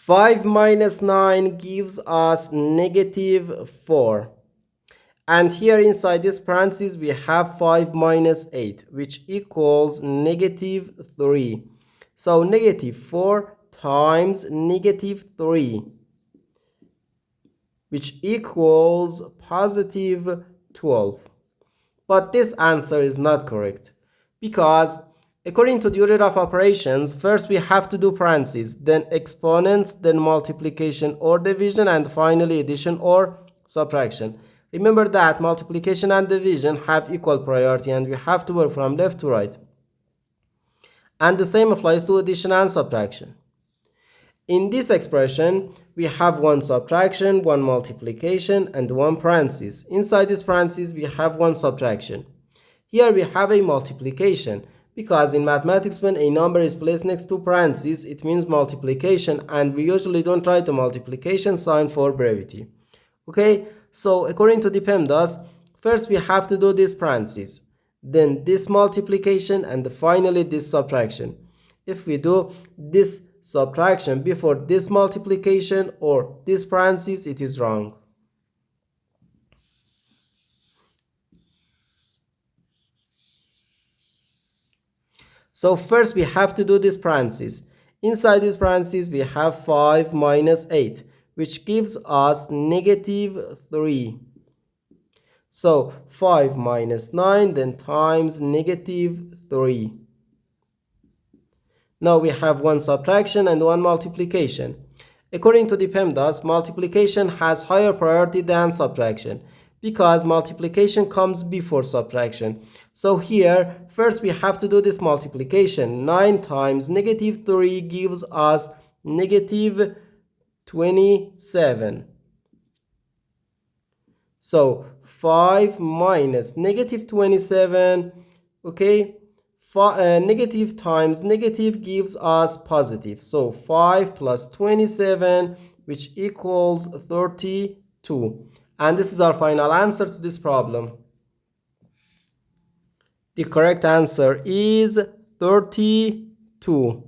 5 minus 9 gives us negative 4. And here inside this parentheses we have 5 minus 8, which equals negative 3. So negative 4 times negative 3, which equals positive 12. But this answer is not correct, because according to the order of operations, first we have to do parentheses, then exponents, then multiplication or division, and finally addition or subtraction. Remember that multiplication and division have equal priority and we have to work from left to right. And the same applies to addition and subtraction. In this expression, we have one subtraction, one multiplication, and one parenthesis. Inside this parenthesis, we have one subtraction. Here we have a multiplication, because in mathematics when a number is placed next to parentheses, it means multiplication, and we usually don't write the multiplication sign for brevity. Okay, so according to the PEMDAS, first we have to do this parentheses, then this multiplication, and finally this subtraction. If we do this subtraction before this multiplication or this parentheses, it is wrong. So first we have to do this parentheses. Inside this parentheses we have 5 minus 8, which gives us negative 3. So 5 minus 9, then times negative 3. Now we have one subtraction and one multiplication. According to the PEMDAS, multiplication has higher priority than subtraction, because multiplication comes before subtraction. So here, first we have to do this multiplication. 9 times negative 3 gives us negative 27. So 5 minus negative 27, okay, negative times negative gives us positive. So 5 plus 27, which equals 32. And this is our final answer to this problem. The correct answer is 32.